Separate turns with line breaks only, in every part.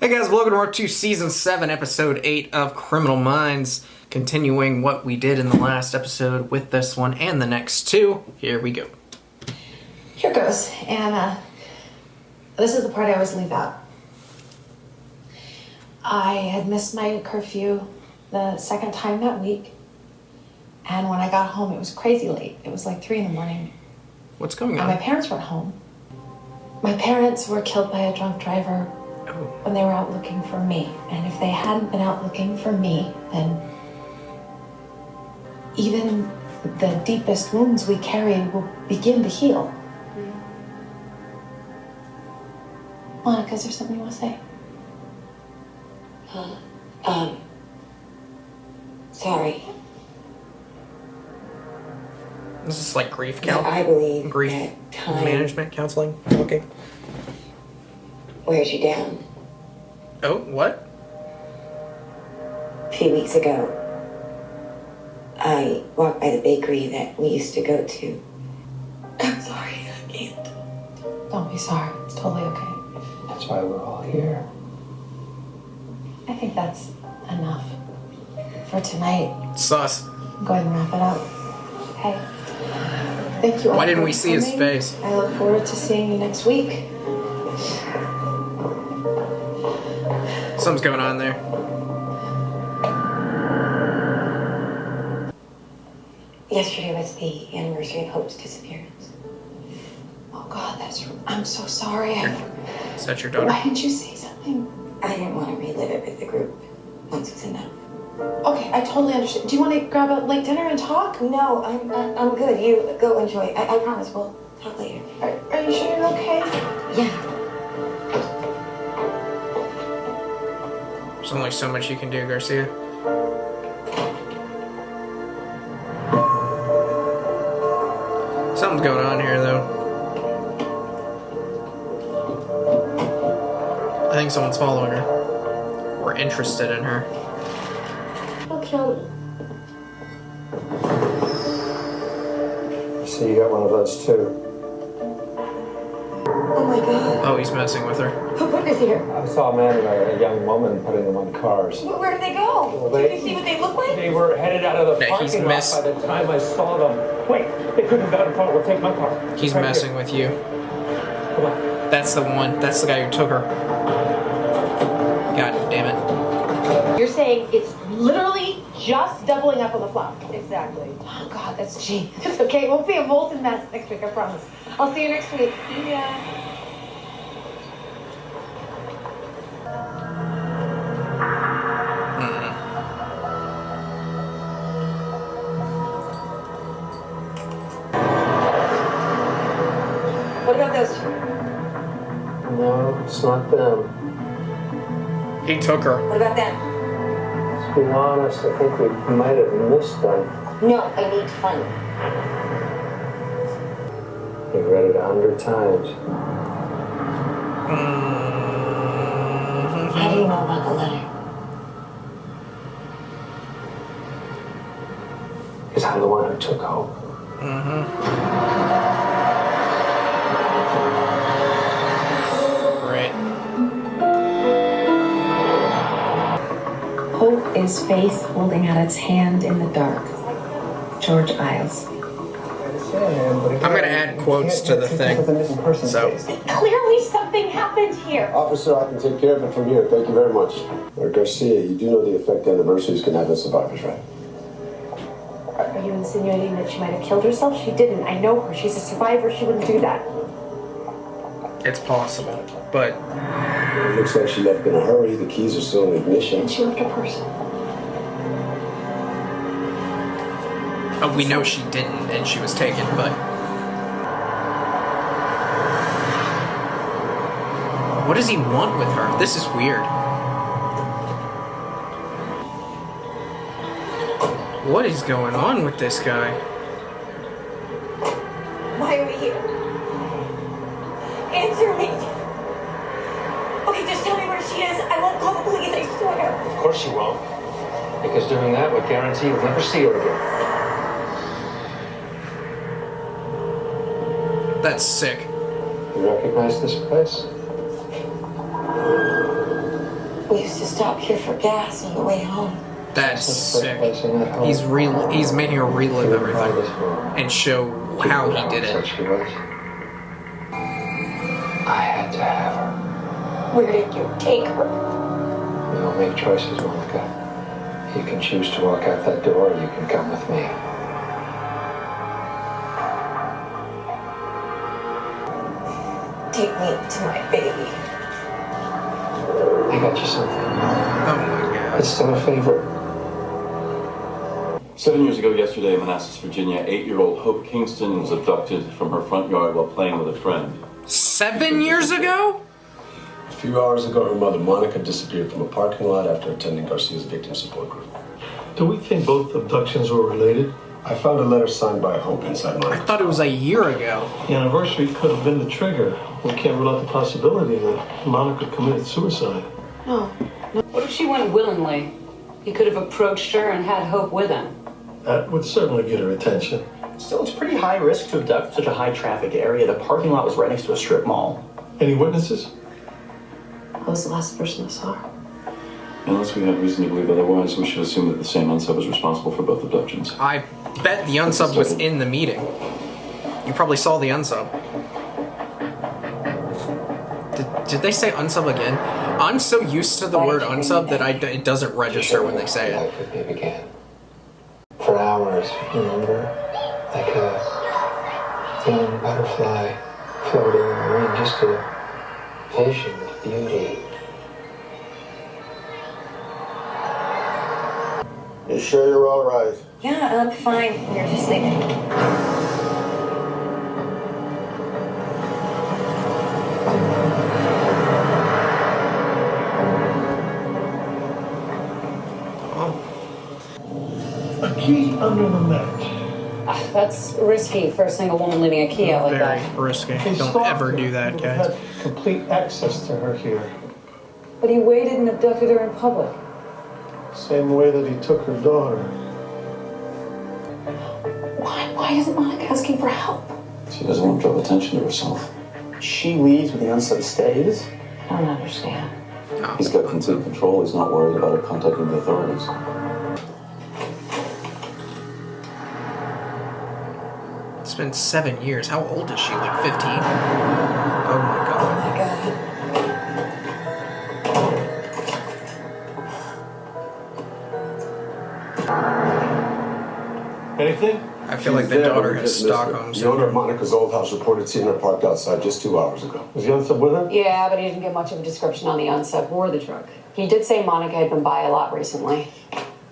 Hey guys, welcome to Season 7, Episode 8 of Criminal Minds. Continuing what we did in the last episode with this one and the next two. Here we go.
Here goes. And this is the part I always leave out. I had missed my curfew the second time that week. And when I got home, it was crazy late. It was like 3 in the morning.
What's going
And
on?
my parents weren't home. My parents were killed by a drunk driver when they were out looking for me. And if they hadn't been out looking for me, then even the deepest wounds we carry will begin to heal. Monica, is there something you want to say?
Sorry.
This is like grief
I believe
grief
that time
management counseling. Okay.
wears you down.
Oh, what?
A few weeks ago, I walked by the bakery that we used to go to. I'm sorry, I can't.
Don't be sorry. It's totally okay.
That's why we're all here.
I think that's enough for tonight.
Sus.
I'm going to wrap it up. Okay. Thank you all.
Why didn't
for
we see his
coming.
face?
I look forward to seeing you next week.
Something's going on there.
Yesterday was the anniversary of Hope's disappearance.
Oh God, I'm so sorry.
Is that your daughter?
Why didn't you say something?
I didn't want to relive it with the group. Once was enough.
Okay, I totally understand. Do you want to grab a late dinner and talk?
No, I'm good. You go enjoy. I promise we'll talk later.
Are you sure you're okay?
Yeah.
There's only so much you can do, Garcia. Something's going on here, though. I think someone's following her. Or interested in her.
Don't kill me.
So you got one of those too.
Oh my God.
Oh, he's messing with her.
Who put this here?
I saw a man and a young woman putting them on cars.
Where did they go?
Well,
Did you see what they look like?
They were headed out of the
Yeah, he's
parking lot by the time I saw them. Wait, they couldn't have gotten far. We'll take my car.
He's
Right
messing
here.
with you.
Come on.
That's the one. That's the guy who took her. God damn it.
You're saying it's literally just doubling up on the flop.
Exactly.
Oh God, that's genius. It's okay. It won't be a molten mess next week, I promise. I'll see you next week. See ya.
What about those two?
No, it's not them.
He took her.
What about them?
To be honest, I think we might have missed them.
No, I need to find them.
You've read it 100 times.
How do you know about the letter?
Because I'm the one who took Hope.
Right.
Hope is faith holding out its hand in the dark. George Iles.
I'm gonna add quotes to the thing. So,
Clearly something happened here.
Officer, I can take care of it from here. Thank you very much. Garcia, you do know the effect anniversaries can have on survivors, right?
Are you insinuating that she might have killed herself? She didn't. I know her. She's a survivor. She wouldn't do that.
it's possible. But,
It looks like she left in a hurry. The keys are still in ignition.
And she left her purse.
we know she didn't and she was taken, but... What does he want with her? This is weird. What is going on with this guy?
Why are we here? Answer me. Okay, just tell me where she is. I won't call the police, I swear.
Of course you won't. Because doing that would guarantee you'll never see her again.
That's sick.
You recognize this place?
We used to stop here for gas on the way home.
That's sick. He's making her relive everything and show how he did it.
I had to have her.
Where did you take her?
We don't make choices, Monica. You can choose to walk out that door, or you can come with me.
Take me to my baby.
I got you something.
Oh my god.
It's still a favorite.
7 years ago yesterday in Manassas, Virginia, 8-year-old Hope Kingston was abducted from her front yard while playing with a friend.
7 years ago?
A few hours ago, her mother, Monica, disappeared from a parking lot after attending Garcia's victim support group.
Do we think both abductions were related?
I found a letter signed by Hope inside
I
Monica.
thought it was a year ago.
The anniversary could have been the trigger. We can't rule out the possibility that Monica committed suicide.
No. What if she went willingly? He could have approached her and had Hope with him.
That would certainly get her attention.
Still, it's pretty high risk to abduct such a high traffic area. The parking lot was right next to a strip mall.
Any witnesses?
I was the last person I saw her.
Unless we have reason to believe otherwise, we should assume that the same Unsub was responsible for both abductions.
I bet the Unsub was in the meeting. You probably saw the Unsub. Did they say Unsub again? I'm so used to the word Unsub that it doesn't register when they say it.
Life with me began. For hours, remember? Like a young butterfly floating in the wind, just a vision of beauty.
You sure you're all right?
Yeah, I'm fine. We were just sleeping.
A key under the mat.
That's risky for a single woman leaving a key out like
Very
that.
risky.
He
Don't
stalked
ever
her.
do that,
He
guys.
had complete access to her here.
But he waited and abducted her in public.
Same way that he took her daughter.
Why isn't Monica asking for help?
She doesn't want to draw attention to herself.
She leaves when the Unsub stays.
I don't understand.
Oh,
He's got complete control. He's not worried about her contacting the authorities.
it's been 7 years. How old is she? Like 15? Oh my god.
Oh my god.
Anything?
I feel like the daughter has Stockholm
The owner of
syndrome.
Monica's old house reported seeing her parked outside just 2 hours ago.
Was the Unsub with her?
Yeah, but he didn't give much of a description on the Unsub or the truck. He did say Monica had been by a lot recently.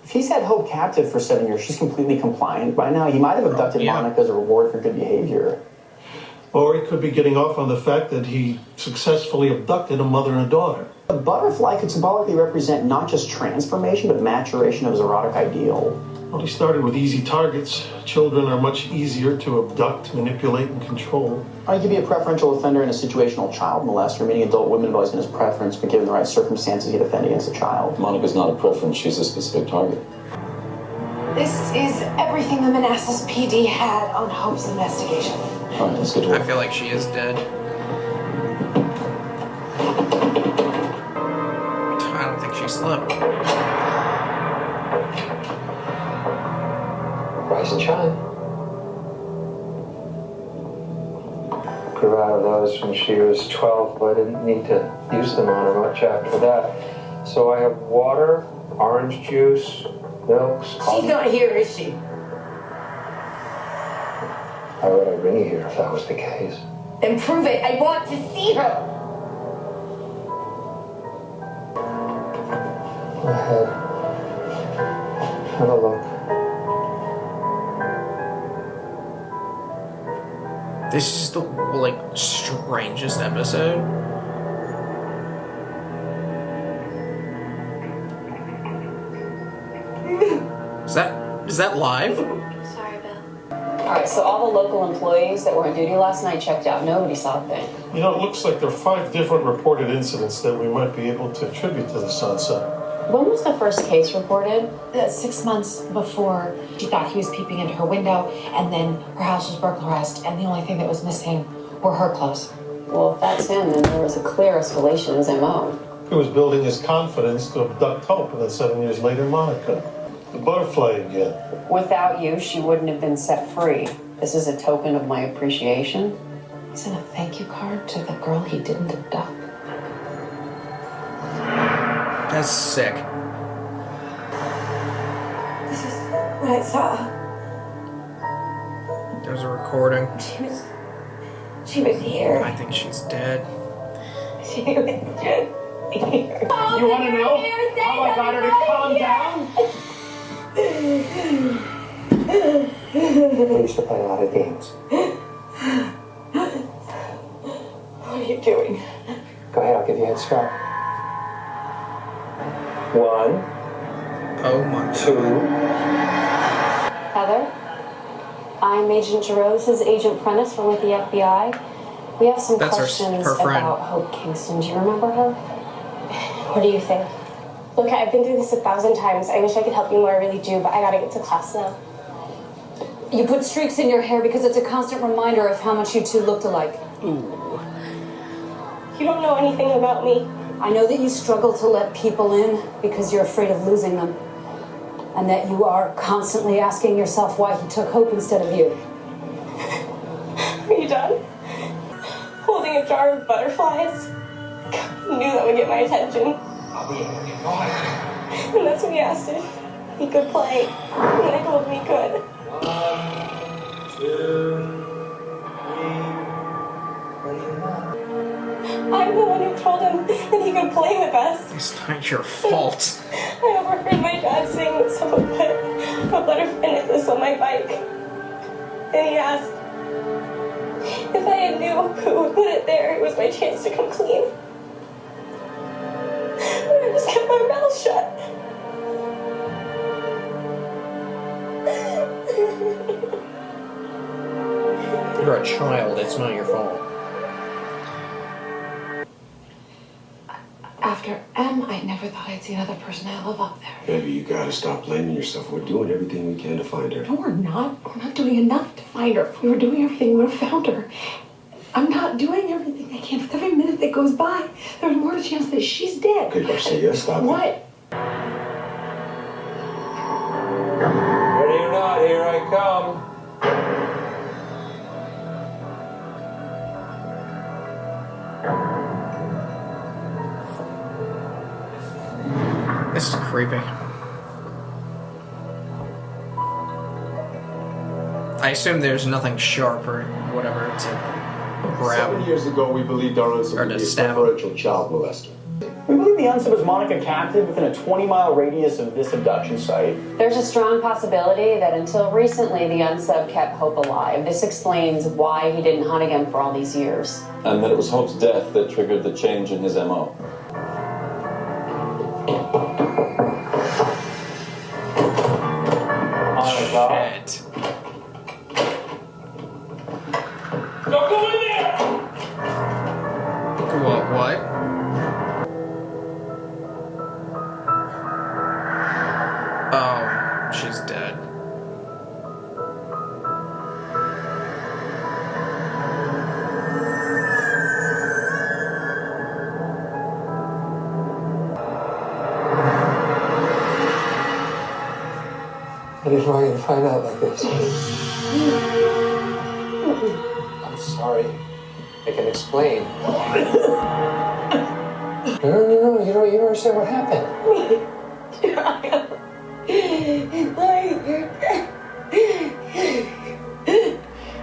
If he's had Hope captive for 7 years, she's completely compliant by now. He might have abducted
Yeah.
Monica as a reward for good behavior.
Or he could be getting off on the fact that he successfully abducted a mother and a daughter.
A butterfly could symbolically represent not just transformation, but maturation of his erotic ideal.
Well, he started with easy targets. Children are much easier to abduct, manipulate, and control.
Or he could be a preferential offender and a situational child molester, meaning adult women have always been his preference, but given the right circumstances, he'd offend against a child.
Monica's not a preference. She's a specific target.
This is everything the Manassas PD had on Hope's investigation.
All right, let's get to
I
work.
feel like she is dead. I don't think she slept.
Rise and shine. Grew out of those when she was 12, but I didn't need to use them on her much after that. So I have water, orange juice, milks,
She's
coffee.
not here, is she?
Why would I bring you here if that was the case?
Then prove it. I want to see her.
Go ahead. Have a look.
This is the like strangest episode. Is that live?
Sorry, Bill.
All right, so all the local employees that were on duty last night checked out. Nobody saw a thing.
You know, it looks like there are 5 different reported incidents that we might be able to attribute to the sunset.
When was the first case reported?
6 months before, she thought he was peeping into her window, and then her house was burglarized, and the only thing that was missing were her clothes.
Well, if that's him, then there was a clear escalation in his MO.
He was building his confidence to abduct Hope, and then 7 years later, Monica. The butterfly again.
Without you, she wouldn't have been set free. This is a token of my appreciation.
He sent a thank you card to the girl he didn't abduct.
That's sick.
This is what I saw.
There's a recording.
She was here.
I think she's dead.
She was here.
You want to know how I got her to calm down?
We used to play a lot of games.
What are you doing?
Go ahead, I'll give you a head start. 1,
Oh my.
2.
Heather, I'm Agent Giroux. This is Agent Prentice. We're with the FBI. We have some
That's
questions
her friend.
about Hope Kingston. Do you remember her?
What do you think? Look, I've been through this 1,000 times. I wish I could help you more, I really do, but I gotta get to class now.
You put streaks in your hair because it's a constant reminder of how much you two looked alike.
Ooh.
You don't know anything about me.
I know that you struggle to let people in because you're afraid of losing them. And that you are constantly asking yourself why he took Hope instead of you.
Are you done? Holding a jar of butterflies? I knew that would get my attention. And that's when he asked if he could play. And I told him he could.
1, 2, 3.
I'm the one who told him that he could play with us.
It's not your fault.
I overheard my dad saying that someone put a butterfly necklace on my bike. Then he asked if I had knew who would put it there, it was my chance to come clean. But I just kept my mouth shut.
You're a child. It's not your fault.
After M, I never thought I'd see another person I love up there.
Baby, you gotta stop blaming yourself. We're doing everything we can to find her.
No, we're not. We're not doing enough to find her. If we were doing everything, we would have found her. I'm not doing everything I can. With every minute that goes by, there's more chance that she's dead.
Okay, Garcia, stop it.
What?
Ready or not, here I come.
This is creepy. I assume there's nothing sharp or whatever to grab.
7 years ago, we believed our Unsub
Or
to
to
be a
stab him.
preferential child molester.
We believe the Unsub was Monica captive within a 20-mile radius of this abduction site.
There's a strong possibility that until recently, the Unsub kept Hope alive. This explains why he didn't hunt again for all these years.
And that it was Hope's death that triggered the change in his MO.
Shit.
Don't go in there!
What? Oh, she's dead.
I didn't want you to find out like this. I'm sorry. I can explain. No, you don't understand what happened.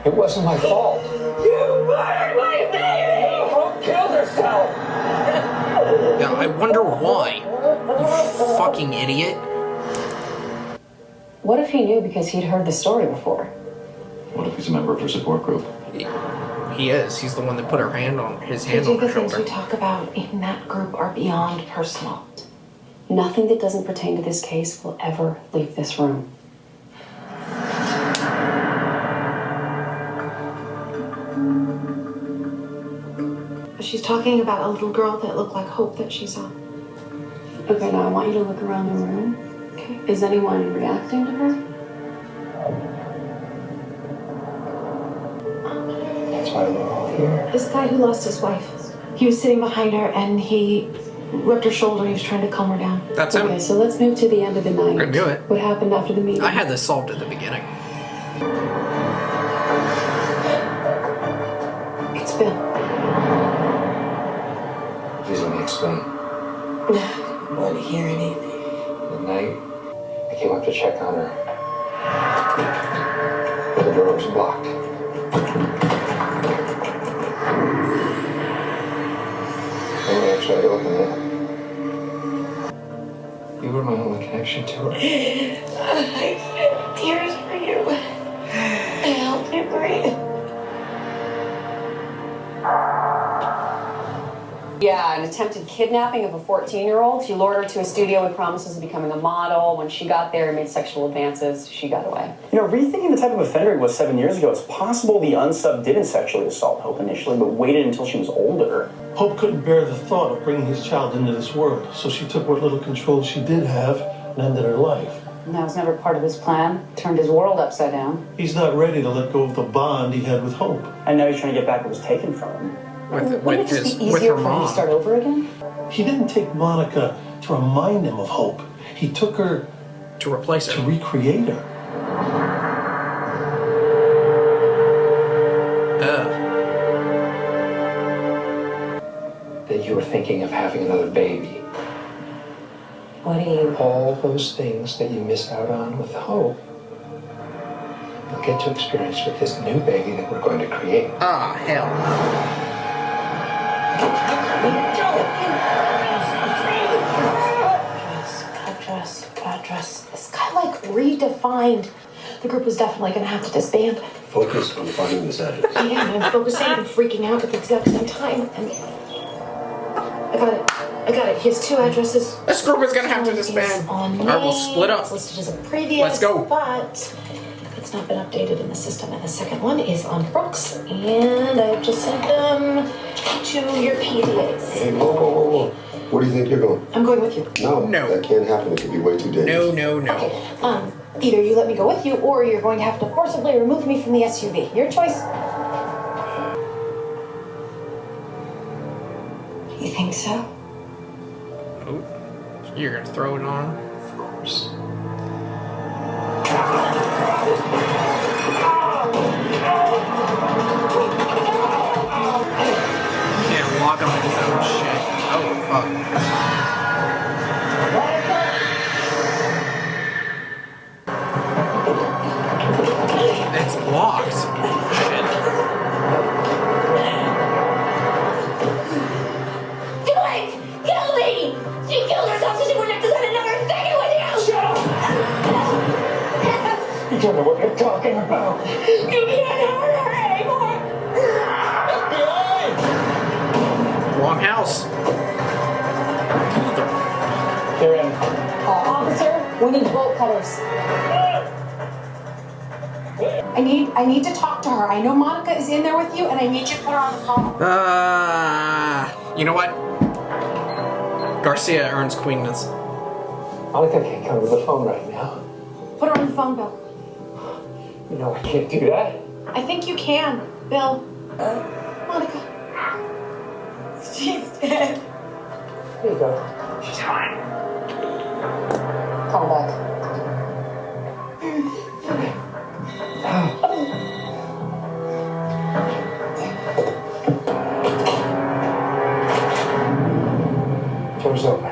It wasn't my fault.
You murdered my baby!
Hope killed herself.
Yeah, I wonder why. You fucking idiot.
What if he knew because he'd heard the story before?
What if he's a member of her support group?
He is. He's the one that put his hand on
The
her
things
shoulder.
we talk about in that group are beyond personal.
Nothing that doesn't pertain to this case will ever leave this room.
She's talking about a little girl that looked like Hope that she saw.
Okay, now I want you to look around the room.
Okay.
Is anyone reacting to her?
That's why we're all here.
This guy who lost his wife, he was sitting behind her and he Rubbed her shoulder. He was trying to calm her down.
That's him.
Okay, so let's move to the end of the night.
We're gonna do it.
What happened after the meeting?
I had this solved at the beginning.
It's Bill.
Please let me explain.
I want to hear anything.
One night, I came up to check on her. But the door was blocked. And when I tried to open it, you were my only connection to her.
I shed tears for you. I helped you breathe.
Yeah, an attempted kidnapping of a 14-year-old. She lured her to a studio with promises of becoming a model. When she got there and made sexual advances, she got away.
You know, rethinking the type of offender he was 7 years ago, it's possible the Unsub didn't sexually assault Hope initially, but waited until she was older.
Hope couldn't bear the thought of bringing his child into this world, so she took what little control she did have and ended her life.
And that was never part of his plan. Turned his world upside down.
He's not ready to let go of the bond he had with Hope.
And now he's trying to get back what was taken from him.
Wouldn't it just be easier for him to start over again?
He didn't take Monica to remind him of Hope. He took her
to replace her,
to recreate her.
That you were thinking of having another baby.
What do you...
All those things that you missed out on with Hope, you'll get to experience with this new baby that we're going to create.
Ah, hell no.
Bad dress. This guy, like, redefined. The group was definitely going to have to disband.
Focus on finding this address.
I am. I'm focusing and freaking out at the exact same time. And I got it. Here's two addresses.
This group is going to have to disband. Or we'll split up.
It's listed as a previous.
Let's go.
But it's not been updated in the system. And the second one is on Brooks. And I've just sent them to your PDAs.
Hey, whoa. Where do you think you're going?
I'm going with you.
No. That can't happen. It could be way too dangerous.
No.
Okay. Either you let me go with you, or you're going to have to forcibly remove me from the SUV. Your choice. You think so?
Oh, you're gonna throw it on?
Of course.
You can't lock him in his own shit. Oh, fuck. It's blocked. Shit.
Do it! Kill me! She killed herself so she wouldn't have to spend another second with you! Shut up!
You don't know what you're talking about.
You can't hurt her anymore!
Wrong house.
They're in.
Officer, we need bolt cutters. I need to talk to her. I know Monica is in there with you, and I need you to put her on the phone.
You know what? Garcia earns queenness.
Monica can't come to the phone right now.
Put her on the phone, Bill.
You know I can't do that.
I think you can, Bill. Monica.
She's dead.
There you go. She's fine.
Call back.
Door's open.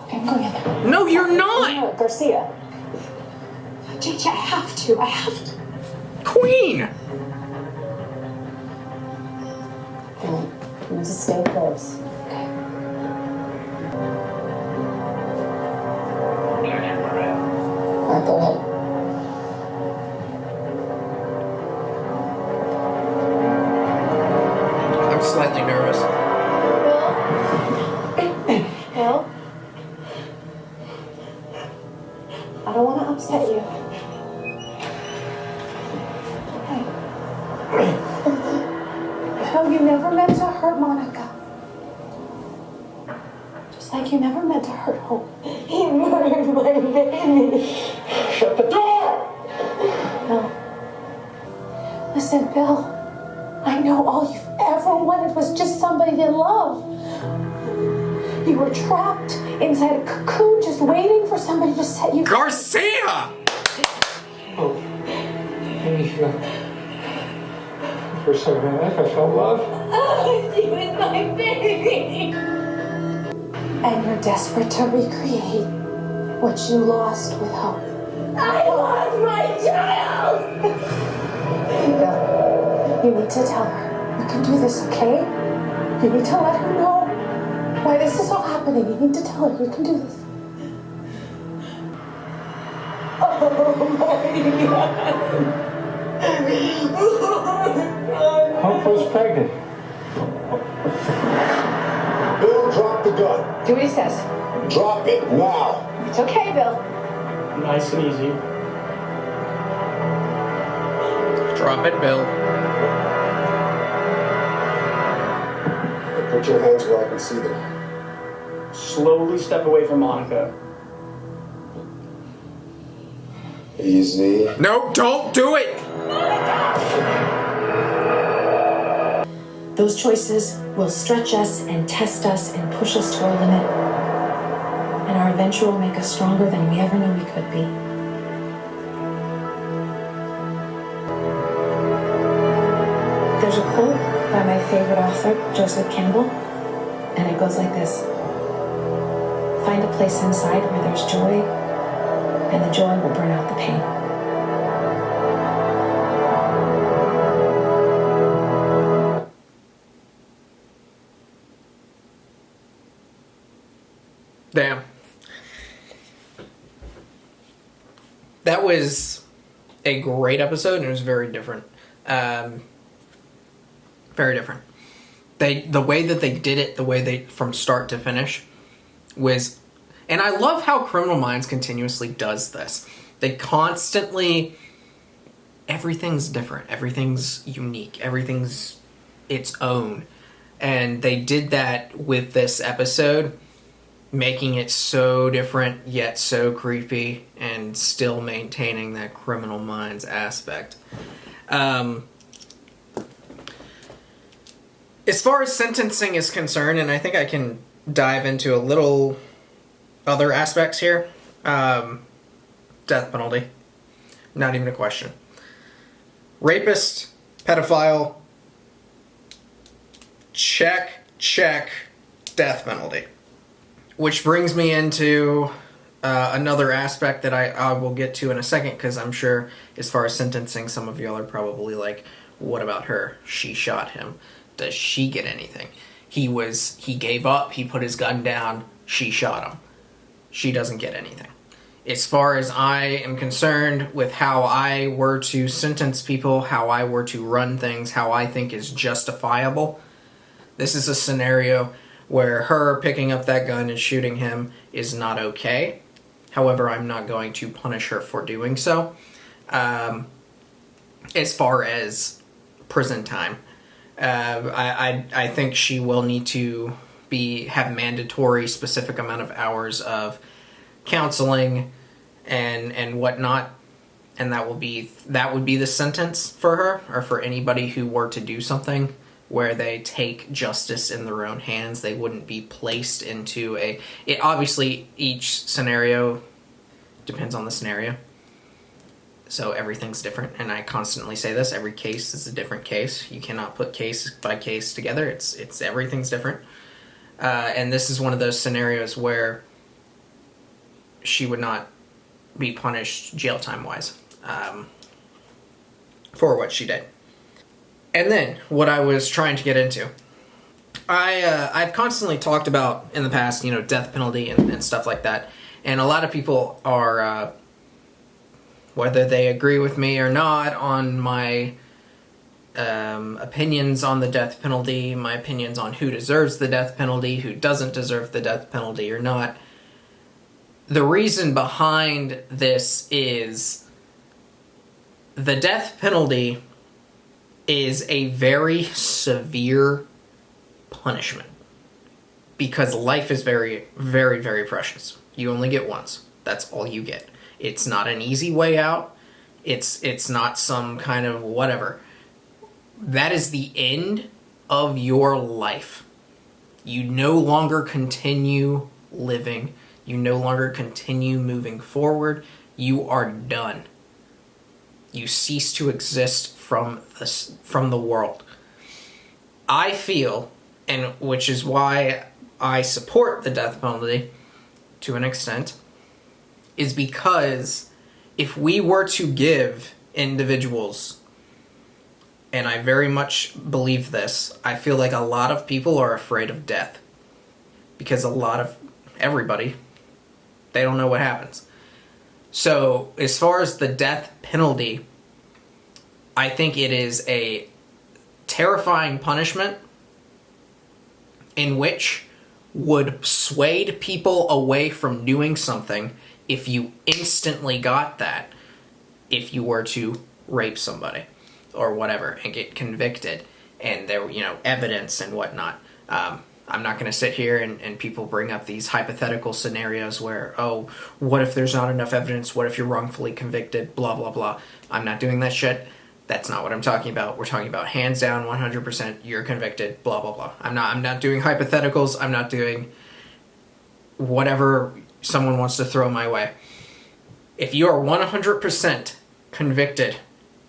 I'm going in there.
No, you're not!
Garcia. JJ, I have to.
Queen!
You need to stay close. Alright, go ahead.
I'm slightly nervous.
Bill? I don't want to upset you. Bill, you never meant to hurt Monica. Just like you never meant to hurt Hope.
He murdered my baby.
Shut the door!
Bill. Listen, Bill. I know all you've ever wanted was just somebody to love.
You were trapped inside a cocoon just waiting for somebody to set you...
Garcia!
Oh, hey, for a second in my life, I felt love.
Oh, she was my baby! And you're desperate to recreate what you lost with hope. I lost my child! You need to tell her. You can do this, okay? You need to let her know why this is all happening. You need to tell her you can do this. Oh my God.
Hope was pregnant.
Bill, drop the gun.
Do what he says.
Drop it now.
It's okay, Bill.
Nice and easy.
Drop it, Bill.
Put your hands where I can see them.
Slowly step away from Monica.
Easy.
No, don't do it!
Those choices will stretch us and test us and push us to our limit. And our adventure will make us stronger than we ever knew we could be. There's a quote by my favorite author, Joseph Campbell, and it goes like this. Find a place inside where there's joy, and the joy will burn out the pain.
Damn. That was a great episode, and it was very different. Very different. The way that they did it, the way they, from start to finish, was... And I love how Criminal Minds continuously does this. They constantly... Everything's different. Everything's unique. Everything's its own. And they did that with this episode, making it so different, yet so creepy, and still maintaining that Criminal Minds aspect. As far as sentencing is concerned, and I think I can dive into a little other aspects here, death penalty. Not even a question. Rapist, pedophile, check, death penalty. Which brings me into another aspect that I will get to in a second, because I'm sure as far as sentencing, some of y'all are probably like, what about her? She shot him. Does she get anything? He gave up, he put his gun down, she shot him. She doesn't get anything. As far as I am concerned with how I were to sentence people, how I were to run things, how I think is justifiable, this is a scenario where her picking up that gun and shooting him is not okay. However, I'm not going to punish her for doing so. As far as prison time, I think she will need to have mandatory specific amount of hours of counseling and whatnot, and that would be the sentence for her, or for anybody who were to do something where they take justice in their own hands. They wouldn't be placed into obviously each scenario depends on the scenario, so everything's different, and I constantly say this, every case is a different case. You cannot put case by case together. It's everything's different, and this is one of those scenarios where she would not be punished jail time wise for what she did. And then, what I was trying to get into. I've constantly talked about, in the past, death penalty and stuff like that. And a lot of people are, whether they agree with me or not, on my opinions on the death penalty, my opinions on who deserves the death penalty, who doesn't deserve the death penalty or not. The reason behind this is the death penalty is a very severe punishment, because life is very, very, very precious. You only get once. That's all you get. It's not an easy way out. It's not some kind of whatever. That is the end of your life. You no longer continue living. You no longer continue moving forward. You are done. You cease to exist from the world. I feel, and which is why I support the death penalty to an extent, is because if we were to give individuals, and I very much believe this, I feel like a lot of people are afraid of death. Because a lot of everybody, they don't know what happens. So, as far as the death penalty, I think it is a terrifying punishment in which would sway people away from doing something if you instantly got that, if you were to rape somebody or whatever and get convicted and there, evidence and whatnot. I'm not going to sit here and people bring up these hypothetical scenarios where, oh, what if there's not enough evidence? What if you're wrongfully convicted? Blah, blah, blah. I'm not doing that shit. That's not what I'm talking about. We're talking about hands down, 100%, you're convicted, blah, blah, blah. I'm not doing hypotheticals. I'm not doing whatever someone wants to throw my way. If you are 100% convicted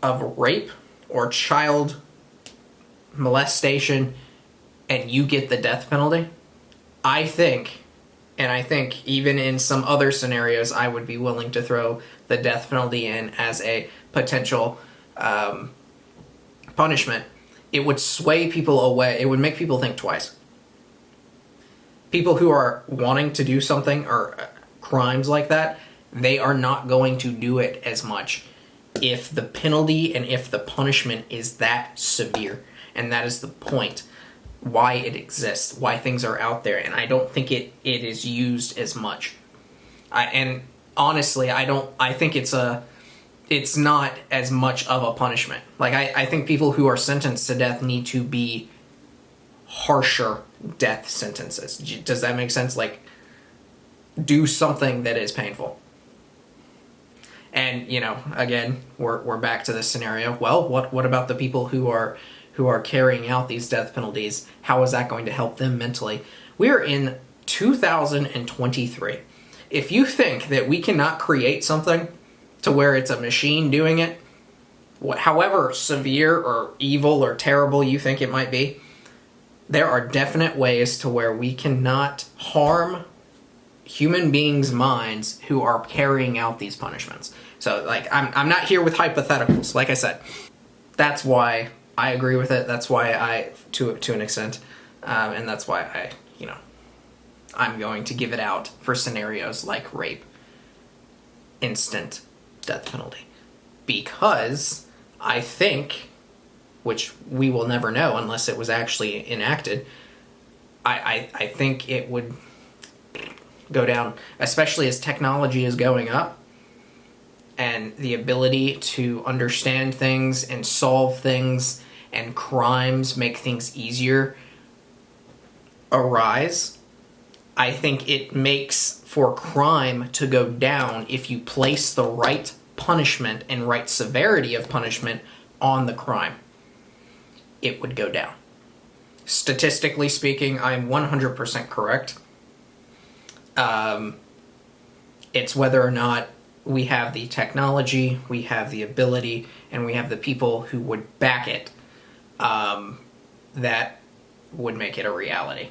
of rape or child molestation and you get the death penalty, I think even in some other scenarios, I would be willing to throw the death penalty in as a potential punishment. It would sway people away. It would make people think twice. People who are wanting to do something or crimes like that, they are not going to do it as much if the penalty and if the punishment is that severe. And that is the point. Why it exists, why things are out there, and I don't think it is used as much. And honestly, I think it's not as much of a punishment. Like, I think people who are sentenced to death need to be harsher death sentences. Does that make sense? Like, do something that is painful. And, again, we're back to this scenario. Well, what about the people who are carrying out these death penalties? How is that going to help them mentally? We are in 2023. If you think that we cannot create something to where it's a machine doing it, however severe or evil or terrible you think it might be, there are definite ways to where we cannot harm human beings' minds who are carrying out these punishments. So, I'm not here with hypotheticals. Like I said, that's why I agree with it. That's why to an extent, and that's why I'm going to give it out for scenarios like rape, instant death penalty, because I think, which we will never know unless it was actually enacted, I think it would go down, especially as technology is going up and the ability to understand things and solve things and crimes make things easier arise. I think it makes for crime to go down if you place the right punishment and right severity of punishment on the crime. It would go down. Statistically speaking, I'm 100% correct. It's whether or not we have the technology, we have the ability, and we have the people who would back it, that would make it a reality.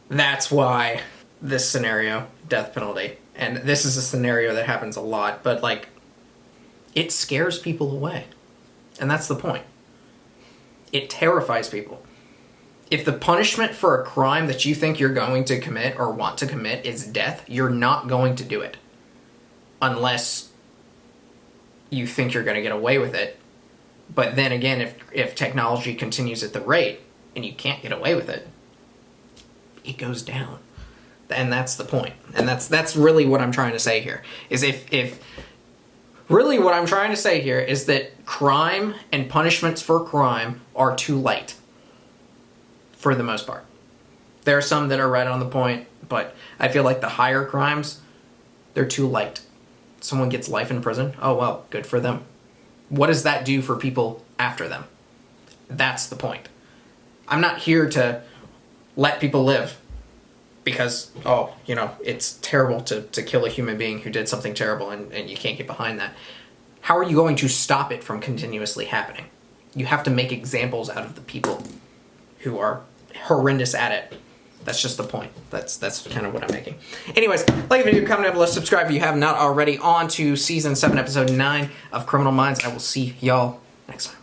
That's why this scenario, death penalty, and this is a scenario that happens a lot, but it scares people away. And that's the point. It terrifies people. If the punishment for a crime that you think you're going to commit or want to commit is death, you're not going to do it. Unless you think you're going to get away with it. But then again, if technology continues at the rate and you can't get away with it, it goes down. And that's the point. And that's really what I'm trying to say here. Is if really what I'm trying to say here is that crime and punishments for crime are too light. For the most part. There are some that are right on the point, but I feel like the higher crimes, they're too light. Someone gets life in prison, oh well, good for them. What does that do for people after them? That's the point. I'm not here to let people live because, oh, you know, it's terrible to kill a human being who did something terrible and you can't get behind that. How are you going to stop it from continuously happening? You have to make examples out of the people who are horrendous at it. That's just the point. That's kind of what I'm making. Anyways, like the video, comment down below, subscribe if you have not already. On to Season 7, Episode 9 of Criminal Minds. I will see y'all next time.